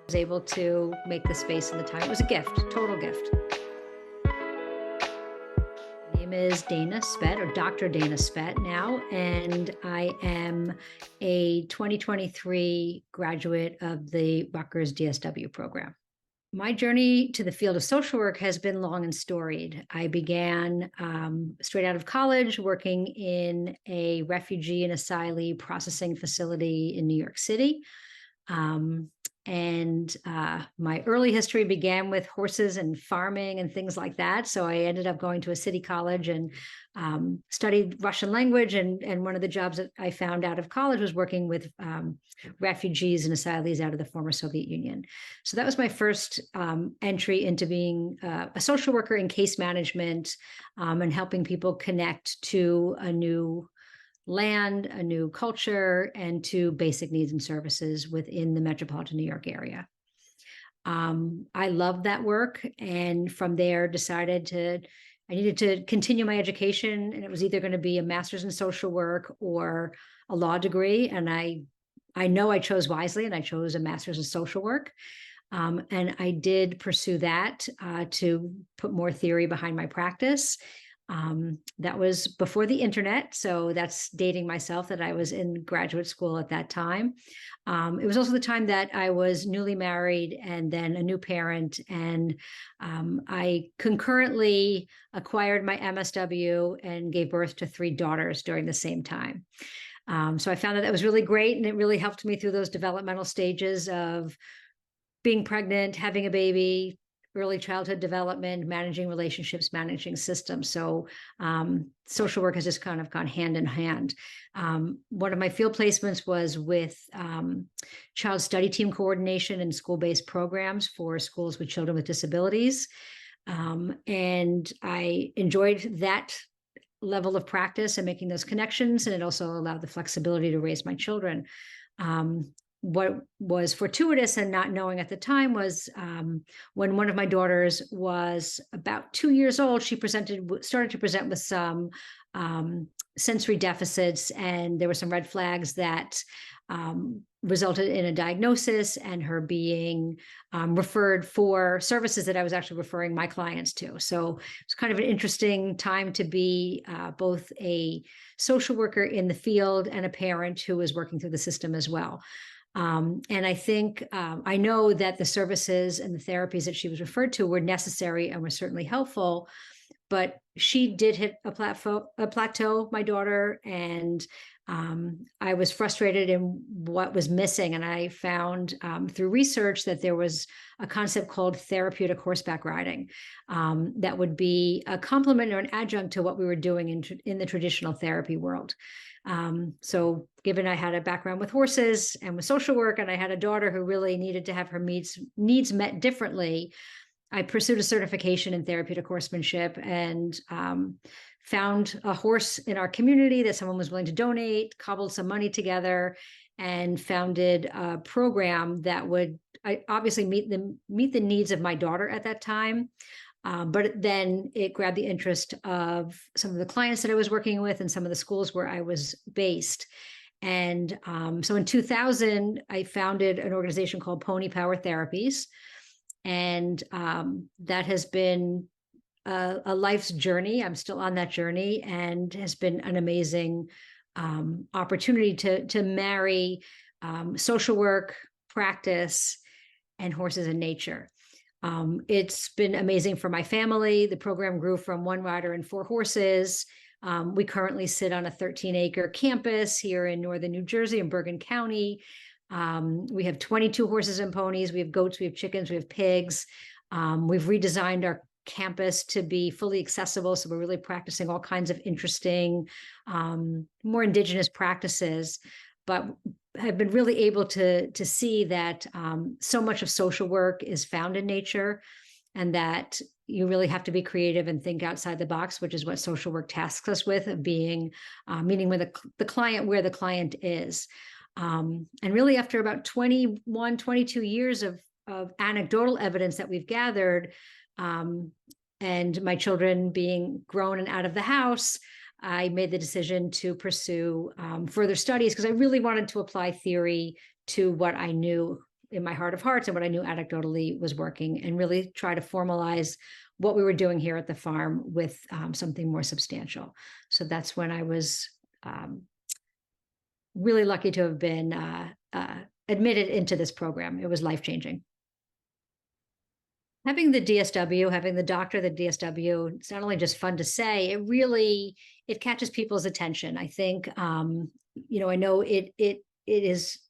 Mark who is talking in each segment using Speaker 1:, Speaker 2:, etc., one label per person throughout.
Speaker 1: was able to make the space and the time. It was a gift, total gift. My name is Dana Spett, or Dr. Dana Spett now, and I am a 2023 graduate of the Rutgers DSW program. My journey to the field of social work has been long and storied. I began straight out of college working in a refugee and asylee processing facility in New York City. My early history began with horses and farming and things like that. So I ended up going to a city college and studied Russian language. And one of the jobs that I found out of college was working with refugees and asylees out of the former Soviet Union. So that was my first entry into being a social worker in case management and helping people connect to a new land, a new culture, and to basic needs and services within the metropolitan New York area. I loved that work, and from there decided I needed to continue my education, and it was either going to be a master's in social work or a law degree. And I know I chose wisely, and I chose a master's in social work. And I did pursue that to put more theory behind my practice. That was before the internet, so that's dating myself, that I was in graduate school at that time. It was also the time that I was newly married and then a new parent, and I concurrently acquired my MSW and gave birth to 3 daughters during the same time. So I found that was really great, and it really helped me through those developmental stages of being pregnant, having a baby, early childhood development, managing relationships, managing systems. So social work has just kind of gone hand in hand. One of my field placements was with child study team coordination and school-based programs for schools with children with disabilities. And I enjoyed that level of practice and making those connections. And it also allowed the flexibility to raise my children. What was fortuitous and not knowing at the time was when one of my daughters was about 2 years old, she started to present with some sensory deficits, and there were some red flags that resulted in a diagnosis and her being referred for services that I was actually referring my clients to. So it's kind of an interesting time to be both a social worker in the field and a parent who is working through the system as well. And I think I know that the services and the therapies that she was referred to were necessary and were certainly helpful, but she did hit a plateau, my daughter, and I was frustrated in what was missing. And I found through research that there was a concept called therapeutic horseback riding that would be a complement or an adjunct to what we were doing in the traditional therapy world. So given I had a background with horses and with social work, and I had a daughter who really needed to have her needs met differently, I pursued a certification in therapeutic horsemanship and found a horse in our community that someone was willing to donate, cobbled some money together, and founded a program that would obviously meet the needs of my daughter at that time. But then it grabbed the interest of some of the clients that I was working with and some of the schools where I was based. And so in 2000, I founded an organization called Pony Power Therapies. And that has been a life's journey. I'm still on that journey, and has been an amazing opportunity to marry social work, practice, and horses and nature. It's been amazing for my family. The program grew from 1 rider and 4 horses. We currently sit on a 13-acre campus here in northern New Jersey in Bergen County. We have 22 horses and ponies. We have goats, we have chickens, we have pigs. We've redesigned our campus to be fully accessible. So we're really practicing all kinds of interesting, more indigenous practices, but have been really able to see that so much of social work is found in nature, and that you really have to be creative and think outside the box, which is what social work tasks us with, of being meeting with the client where the client is. And really after about 21, 22 years of anecdotal evidence that we've gathered, and my children being grown and out of the house, I made the decision to pursue further studies, because I really wanted to apply theory to what I knew in my heart of hearts and what I knew anecdotally was working, and really try to formalize what we were doing here at the farm with something more substantial. So that's when I was really lucky to have been admitted into this program. It was life-changing. Having the DSW, having the doctor of the DSW, it's not only just fun to say, it catches people's attention. I think, I know it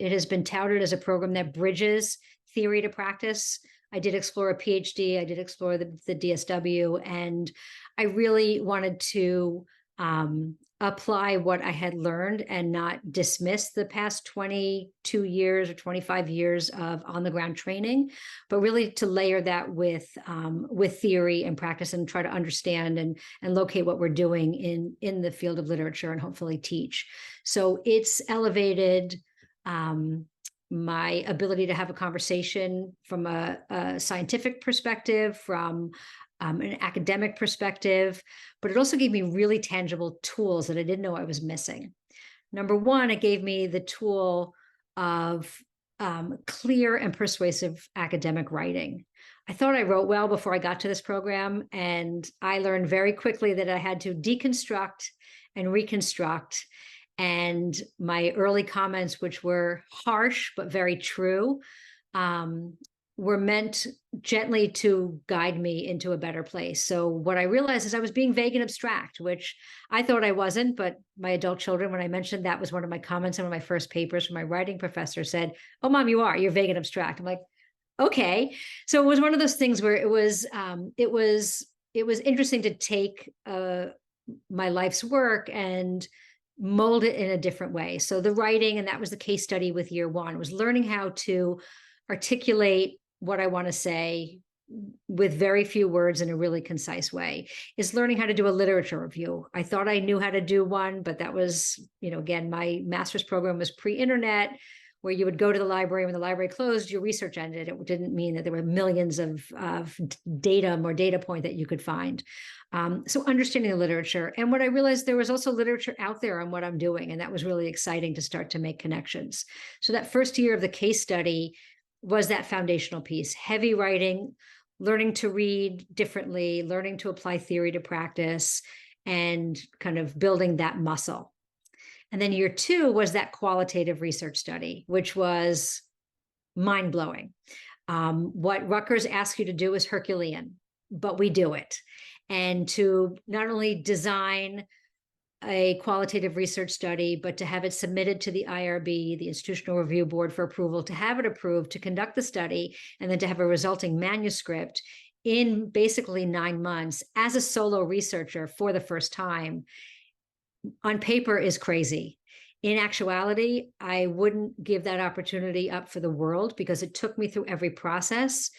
Speaker 1: has been touted as a program that bridges theory to practice. I did explore a PhD, I did explore the DSW, and I really wanted to apply what I had learned and not dismiss the past 22 years or 25 years of on-the-ground training, but really to layer that with theory and practice, and try to understand and locate what we're doing in the field of literature, and hopefully teach. So it's elevated my ability to have a conversation from a scientific perspective, from an academic perspective, but it also gave me really tangible tools that I didn't know I was missing. Number one, it gave me the tool of clear and persuasive academic writing. I thought I wrote well before I got to this program, and I learned very quickly that I had to deconstruct and reconstruct. And my early comments, which were harsh but very true, were meant gently to guide me into a better place. So what I realized is I was being vague and abstract, which I thought I wasn't, but my adult children, when I mentioned that was one of my comments in one of my first papers, my writing professor said, "Oh, Mom, you're vague and abstract." I'm like, okay. So it was one of those things where it was interesting to take my life's work and mold it in a different way. So the writing, and that was the case study with year one, was learning how to articulate what I want to say with very few words in a really concise way, is learning how to do a literature review. I thought I knew how to do one, but that was, again, my master's program was pre-internet, where you would go to the library. When the library closed, your research ended. It didn't mean that there were millions of data point that you could find. So understanding the literature. And what I realized, there was also literature out there on what I'm doing. And that was really exciting to start to make connections. So that first year of the case study was that foundational piece: heavy writing, learning to read differently, learning to apply theory to practice, and kind of building that muscle. And then year two was that qualitative research study, which was mind-blowing. What Rutgers asks you to do is Herculean, but we do it. And to not only design a qualitative research study, but to have it submitted to the IRB, the Institutional Review Board, for approval, to have it approved, to conduct the study, and then to have a resulting manuscript in basically 9 months as a solo researcher for the first time, on paper is crazy. In actuality, I wouldn't give that opportunity up for the world, because it took me through every process.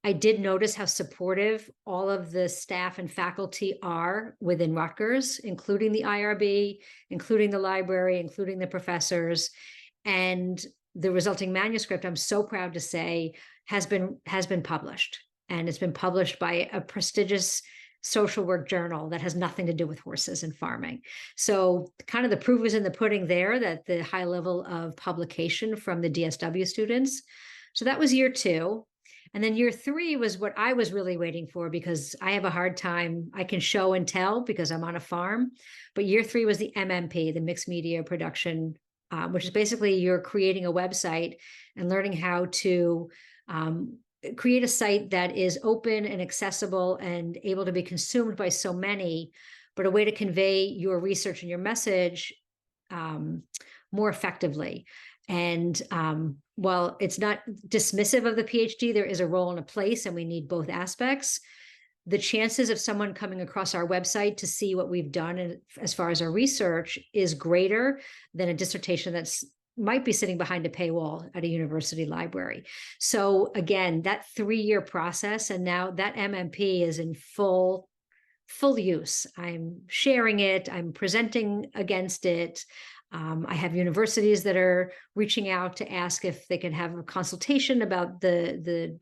Speaker 1: I did notice how supportive all of the staff and faculty are within Rutgers, including the IRB, including the library, including the professors. And the resulting manuscript, I'm so proud to say, has been published. And it's been published by a prestigious social work journal that has nothing to do with horses and farming. So kind of the proof is in the pudding there, that the high level of publication from the DSW students. So that was year two. And then year three was what I was really waiting for, because I have a hard time. I can show and tell because I'm on a farm. But year three was the MMP, the mixed media production, which is basically you're creating a website and learning how to create a site that is open and accessible and able to be consumed by so many, but a way to convey your research and your message more effectively. And while it's not dismissive of the PhD, there is a role and a place, and we need both aspects. The chances of someone coming across our website to see what we've done as far as our research is greater than a dissertation that's might be sitting behind a paywall at a university library. So again, that 3-year process, and now that MMP is in full use. I'm sharing it, I'm presenting against it. I have universities that are reaching out to ask if they can have a consultation about the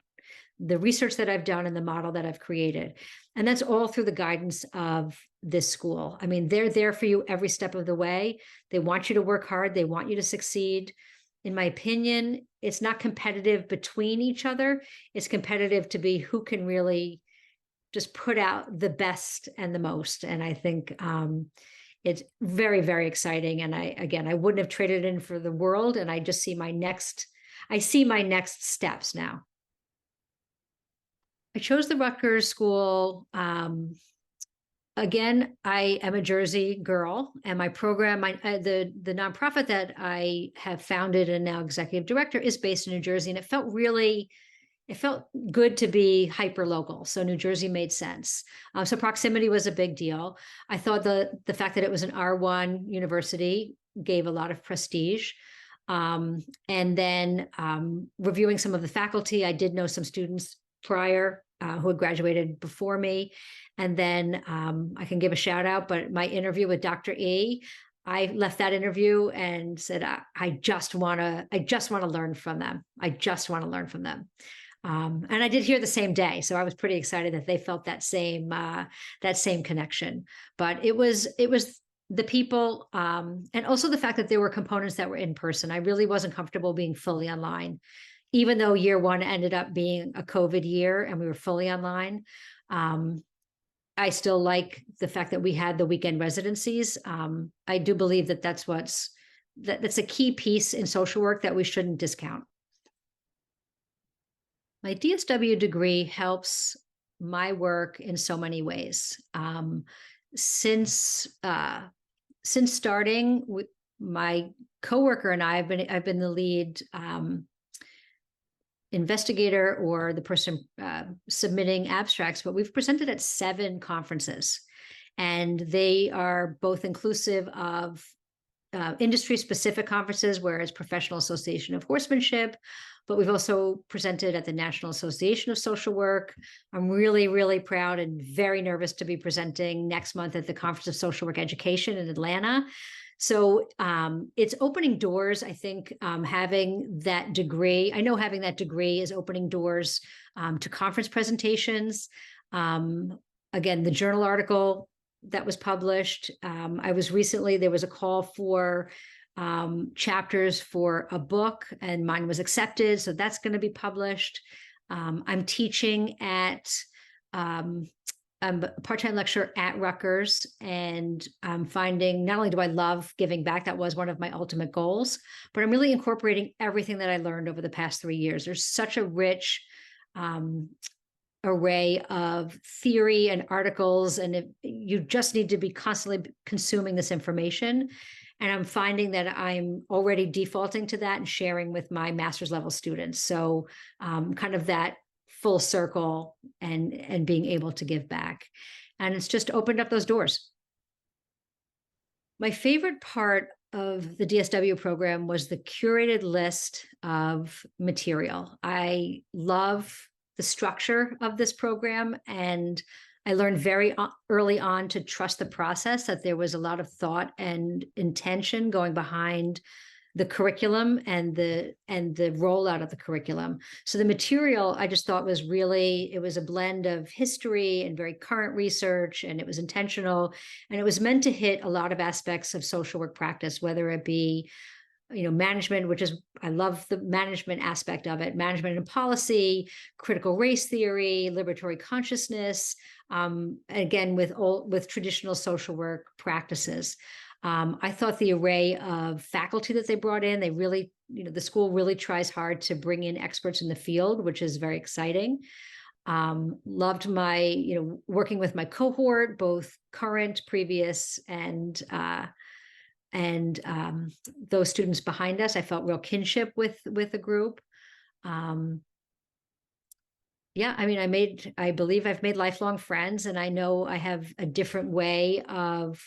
Speaker 1: research that I've done and the model that I've created. And that's all through the guidance of this school. I mean, they're there for you every step of the way. They want you to work hard. They want you to succeed. in my opinion, it's not competitive between each other. It's competitive to be who can really just put out the best and the most. And I think it's very, very exciting. And I wouldn't have traded in for the world. And I just see my next steps now. I chose the Rutgers school. Again, I am a Jersey girl, and my program, the nonprofit that I have founded and now executive director is based in New Jersey, and it felt good to be hyper local. So New Jersey made sense. So proximity was a big deal. I thought the fact that it was an R1 university gave a lot of prestige. And then reviewing some of the faculty, I did know some students prior who had graduated before me. And then I can give a shout out, but my interview with Dr. E, I left that interview and said, I just want to learn from them. I just want to learn from them. And I did hear the same day. So I was pretty excited that they felt that same connection. But it was the people, and also the fact that there were components that were in person. I really wasn't comfortable being fully online, even though year one ended up being a COVID year and we were fully online. I still like the fact that we had the weekend residencies. I do believe that that's a key piece in social work that we shouldn't discount. My DSW degree helps my work in so many ways. Since starting, my coworker and I I've been the lead investigator or the person submitting abstracts, but we've presented at 7 conferences, and they are both inclusive of industry-specific conferences, whereas Professional Association of Horsemanship, but we've also presented at the National Association of Social Work. I'm really, really proud and very nervous to be presenting next month at the Conference of Social Work Education in Atlanta. So it's opening doors. I think having that degree, I know having that degree is opening doors to conference presentations. Again, the journal article that was published, there was a call for chapters for a book, and mine was accepted. So that's going to be published. I'm teaching at I'm a part-time lecturer at Rutgers, and I'm finding not only do I love giving back, that was one of my ultimate goals, but I'm really incorporating everything that I learned over the past 3 years. There's such a rich array of theory and articles, and you just need to be constantly consuming this information. And I'm finding that I'm already defaulting to that and sharing with my master's level students. So kind of that full circle and being able to give back. And it's just opened up those doors. My favorite part of the DSW program was the curated list of material. I love the structure of this program, and I learned very early on to trust the process, that there was a lot of thought and intention going behind the curriculum and the rollout of the curriculum. So the material I just thought was it was a blend of history and very current research, and it was intentional, and it was meant to hit a lot of aspects of social work practice, whether it be management, which is, I love the management aspect of it, management and policy, critical race theory, liberatory consciousness, again, with traditional social work practices. I thought the array of faculty that they brought in, they really, the school really tries hard to bring in experts in the field, which is very exciting. Loved my, working with my cohort, both current, previous, and those students behind us. I felt real kinship with the group. Yeah, I mean, I believe I've made lifelong friends, and I know I have a different way of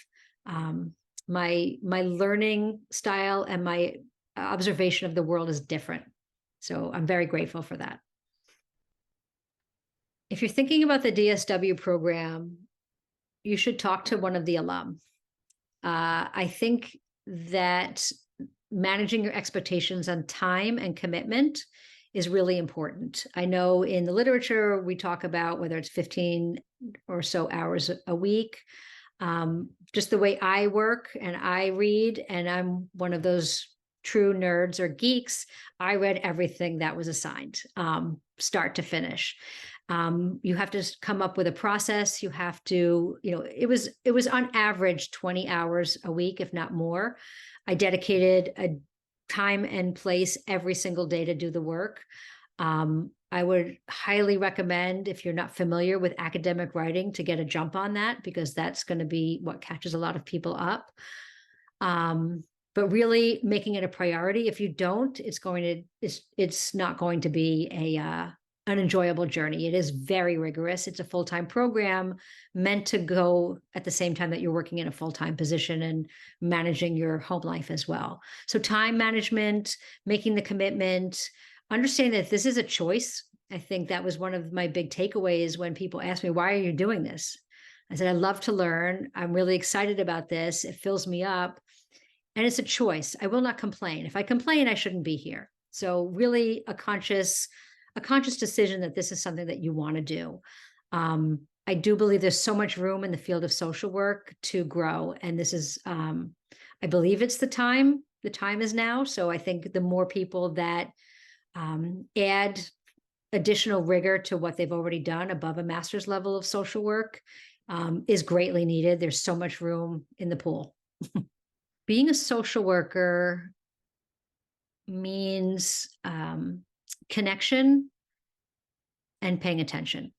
Speaker 1: my learning style, and my observation of the world is different. So I'm very grateful for that. If you're thinking about the DSW program, you should talk to one of the alum. I think that managing your expectations on time and commitment is really important. I know in the literature, we talk about whether it's 15 or so hours a week. Just the way I work and I read, and I'm one of those true nerds or geeks, I read everything that was assigned, start to finish. You have to come up with a process. You have to, it was on average 20 hours a week, if not more. I dedicated a time and place every single day to do the work. I would highly recommend, if you're not familiar with academic writing, to get a jump on that, because that's going to be what catches a lot of people up. But really making it a priority. If you don't, it's not going to be an enjoyable journey. It is very rigorous. It's a full-time program meant to go at the same time that you're working in a full-time position and managing your home life as well. So time management, making the commitment, understanding that this is a choice. I think that was one of my big takeaways when people ask me, why are you doing this? I said, I love to learn. I'm really excited about this. It fills me up. And it's a choice. I will not complain. If I complain, I shouldn't be here. So really a conscious decision that this is something that you want to do. I do believe there's so much room in the field of social work to grow. And this is, I believe it's the time is now. So I think the more people that add additional rigor to what they've already done above a master's level of social work is greatly needed. There's so much room in the pool. Being a social worker means connection and paying attention.